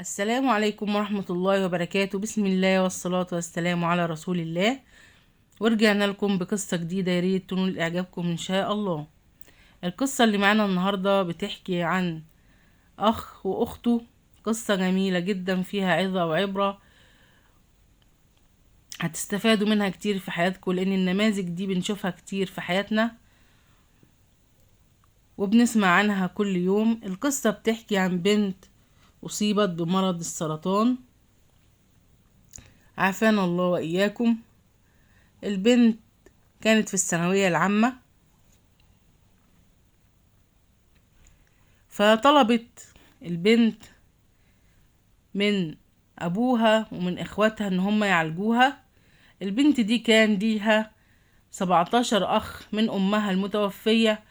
السلام عليكم ورحمة الله وبركاته. بسم الله والصلاة والسلام على رسول الله. ورجعنا لكم بقصة جديدة، ياريت تنول إعجابكم إن شاء الله. القصة اللي معانا النهاردة بتحكي عن أخ وأخته. قصة جميلة جدا فيها عظة وعبرة، هتستفادوا منها كتير في حياتكم، لأن النماذج دي بنشوفها كتير في حياتنا وبنسمع عنها كل يوم. القصة بتحكي عن بنت أصيبت بمرض السرطان، عافانا الله وإياكم. البنت كانت في الثانوية العامة، فطلبت البنت من أبوها ومن إخواتها إن هم يعالجوها. البنت دي كان ليها 17 أخ من أمها المتوفية،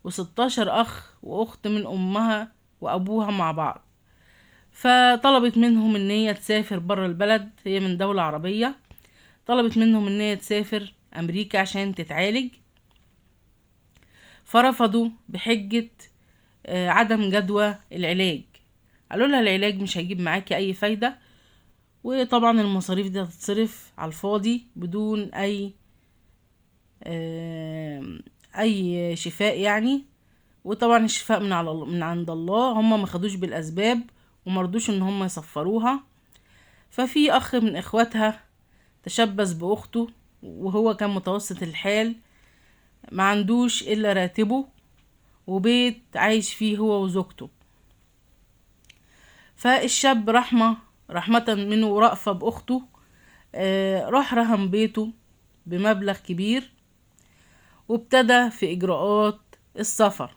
و16 أخ وأخت من أمها وأبوها مع بعض. فطلبت منهم إن هي تسافر برا البلد، هي من دولة عربية. طلبت منهم إن هي تسافر أمريكا عشان تتعالج، فرفضوا بحجة عدم جدوى العلاج. قالوا لها العلاج مش هيجيب معاكي اي فايدة، وطبعا المصاريف دي هتتصرف على الفاضي بدون اي شفاء يعني. وطبعا الشفاء من عند الله، هم ما خدوش بالاسباب ومرضوش ان هم يسفروها. ففي اخ من اخواتها تشبث باخته، وهو كان متوسط الحال، ما عندوش الا راتبه وبيت عايش فيه هو وزوجته. فالشاب رحمة منه ورأفة بأخته، راح رهن بيته بمبلغ كبير، وابتدى في إجراءات السفر.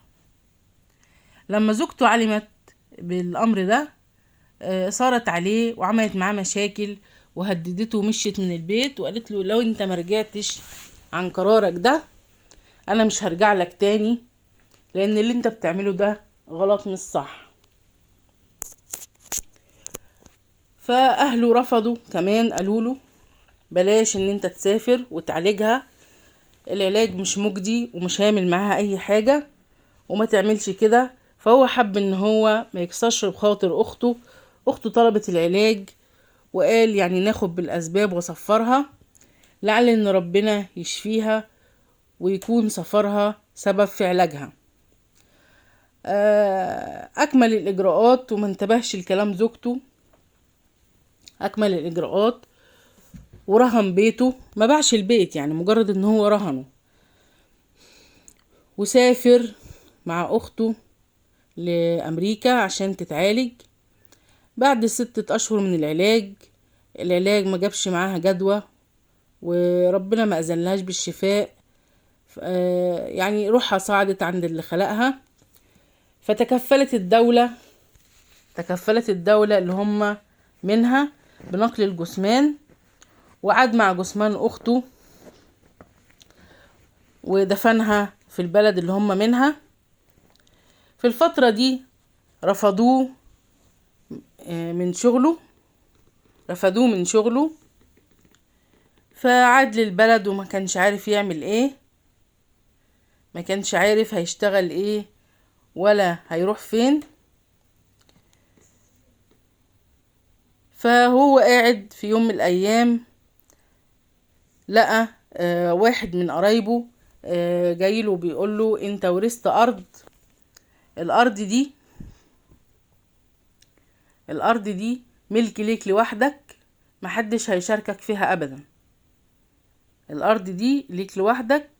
لما زوجته علمت بالأمر ده صارت عليه وعملت معاه مشاكل وهددته ومشيت من البيت، وقالت له لو انت مرجعتش عن قرارك ده انا مش هرجع لك تاني، لان اللي انت بتعمله ده غلط مش صح. فاهله رفضوا كمان، قالوا له بلاش ان انت تسافر وتعالجها، العلاج مش مجدي ومش هيعمل معاها اي حاجة وما تعملش كده. فهو حب ان هو ما يكسرش بخاطر اخته. اخته طلبت العلاج وقال يعني ناخد بالاسباب وصفرها، لعل ان ربنا يشفيها ويكون سفرها سبب في علاجها. اكمل الاجراءات وما انتبهش لكلام زوجته. اكمل الاجراءات ورهن بيته، ما باعش البيت يعني، مجرد ان هو رهنه، وسافر مع اخته لامريكا عشان تتعالج. بعد 6 اشهر من العلاج ما جابش معاها جدوى، وربنا ما اذنلهاش بالشفاء. يعني روحها صعدت عند اللي خلقها. فتكفلت الدولة اللي هم منها بنقل الجثمان، وقعد مع جثمان اخته ودفنها في البلد اللي هم منها. في الفترة دي رفضوه من شغله رفضوه من شغله، فعاد للبلد وما كانش عارف يعمل ايه، ما كانش عارف هيشتغل ايه ولا هيروح فين. فهو قاعد في يوم من الايام لقى واحد من قرايبه جايله بيقول له انت ورثت ارض. الارض دي الارض دي ملك ليك لوحدك، محدش هيشاركك فيها ابدا. الارض دي ليك لوحدك،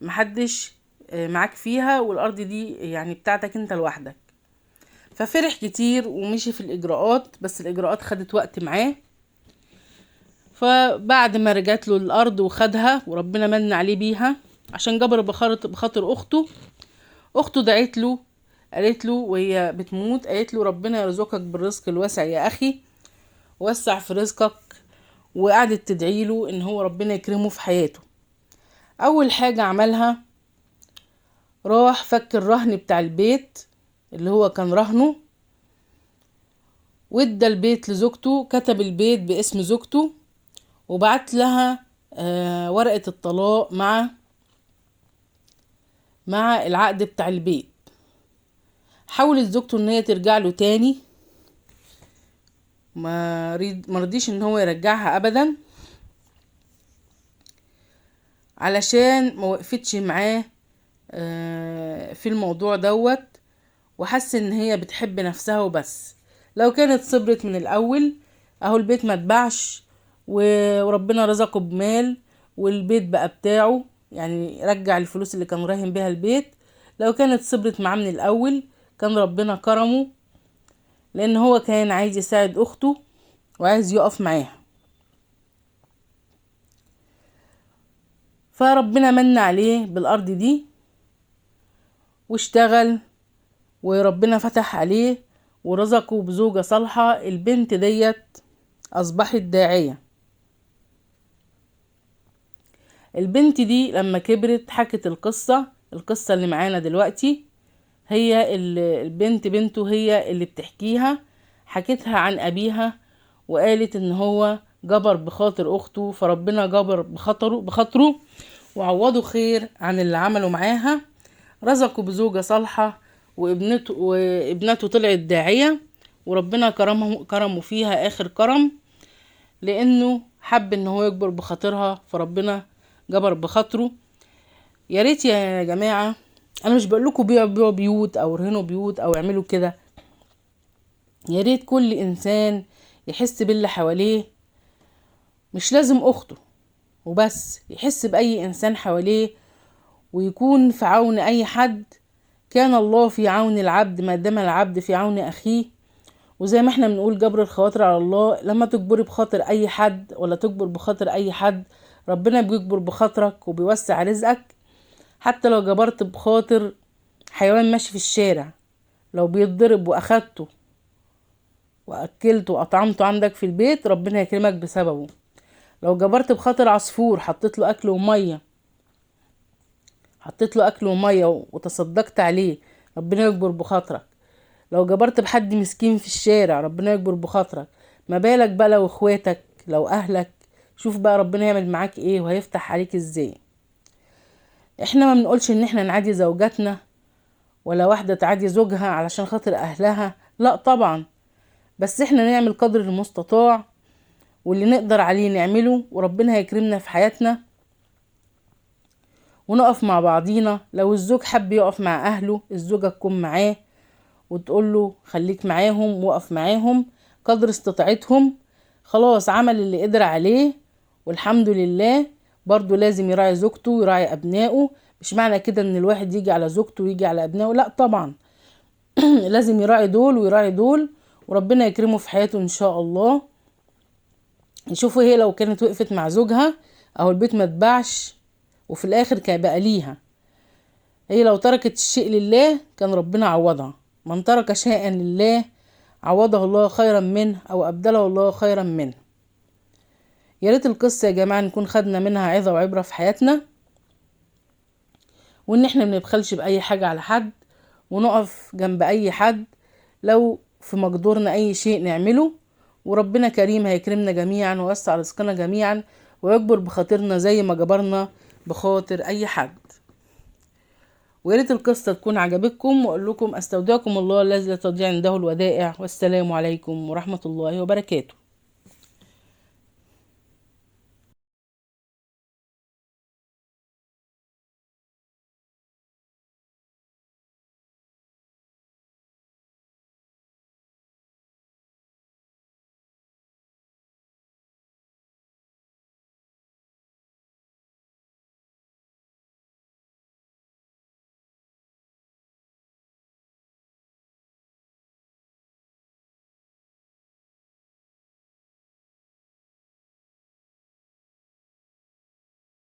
محدش معاك فيها، والارض دي يعني بتاعتك انت لوحدك. ففرح كتير ومشي في الاجراءات، بس الاجراءات خدت وقت معاه. فبعد ما رجعت له الارض وخدها وربنا من عليه بيها عشان جبر بخاطر اخته دعت له، قالت له وهي بتموت، قالت له ربنا يرزقك بالرزق الواسع يا اخي، وسع في رزقك. وقعدت تدعي له ان هو ربنا يكرمه في حياته. اول حاجة عملها راح فك الرهن بتاع البيت اللي هو كان رهنه، وادى البيت لزوجته، كتب البيت باسم زوجته، وبعت لها ورقة الطلاق مع العقد بتاع البيت. حاولت زوجته ان هي ترجع له تاني، مرضيش ان هو يرجعها ابدا، علشان ما وقفتش معاه في الموضوع دوت، وحس ان هي بتحب نفسها وبس. لو كانت صبرت من الاول اهو البيت ما اتباعش، وربنا رزقه بمال والبيت بقى بتاعه، يعني رجع الفلوس اللي كان راهن بيها البيت. لو كانت صبرت معاه من الاول كان ربنا كرمه، لان هو كان عايز يساعد اخته وعايز يقف معاها. فربنا من عليه بالارض دي واشتغل، وربنا فتح عليه ورزقه بزوجة صالحة. البنت ديت اصبحت داعية. البنت دي لما كبرت حكت القصة اللي معانا دلوقتي. هي البنت بنته هي اللي بتحكيها، حكتها عن ابيها وقالت ان هو جبر بخاطر اخته، فربنا جبر بخاطره وعوضه خير عن اللي عمله معاها. رزقه بزوجة صالحة، وابنته طلعت داعية، وربنا كرمه فيها اخر كرم، لانه حب ان هو يجبر بخاطرها، فربنا جبر بخاطره. يا ريت يا جماعة، انا مش بقول لكم بيعوا بيوت او رهنوا بيوت او اعملوا كده، يا ريت كل انسان يحس باللي حواليه، مش لازم اخته وبس، يحس باي انسان حواليه ويكون في عون اي حد. كان الله في عون العبد ما دام العبد في عون اخيه. وزي ما احنا بنقول جبر الخواطر على الله، لما تجبري بخاطر اي حد ولا تجبر بخاطر اي حد ربنا بيجبر بخاطرك وبيوسع رزقك. حتى لو جبرت بخاطر حيوان ماشي في الشارع، لو بيتضرب واخدته واكلته واطعمته عندك في البيت ربنا يكرمك بسببه. لو جبرت بخاطر عصفور حطيت له اكل وميه وتصدقت عليه ربنا يجبر بخاطرك. لو جبرت بحد مسكين في الشارع ربنا يجبر بخاطرك، ما بالك بقى لو اخواتك لو اهلك. شوف بقى ربنا يعمل معاك ايه وهيفتح عليك ازاي. احنا ما بنقولش ان احنا نعادي زوجاتنا ولا واحدة تعادي زوجها علشان خاطر اهلها، لا طبعا، بس احنا نعمل قدر المستطاع واللي نقدر عليه نعمله، وربنا هيكرمنا في حياتنا ونقف مع بعضينا. لو الزوج حب يقف مع اهله الزوجة تكون معاه وتقول له خليك معاهم وقف معاهم قدر استطاعتهم. خلاص عمل اللي قدر عليه والحمد لله. برضو لازم يراعي زوجته ويراعي ابنائه، مش معنى كده ان الواحد يجي على زوجته ويجي على ابنائه، لا طبعا. لازم يراعي دول ويراعي دول، وربنا يكرمه في حياته ان شاء الله. يشوفوا هي لو كانت وقفت مع زوجها اهو البيت ما اتباعش وفي الاخر كان بقى ليها. هي لو تركت الشيء لله كان ربنا عوضها، من ترك شيئا لله عوضه الله خيرا منه او ابدله الله خيرا منه. يا ريت القصة يا جماعة نكون خدنا منها عظة وعبرة في حياتنا، وان احنا منبخلش باي حاجة على حد ونقف جنب اي حد لو في مقدورنا اي شيء نعمله. وربنا كريم هيكرمنا جميعا ويوسع رزقنا جميعا ويجبر بخاطرنا زي ما جبرنا بخاطر اي حد. وياريت القصة تكون عجبتكم، واقول لكم استودعكم الله الذي لا تضيع عنده الودائع، والسلام عليكم ورحمة الله وبركاته.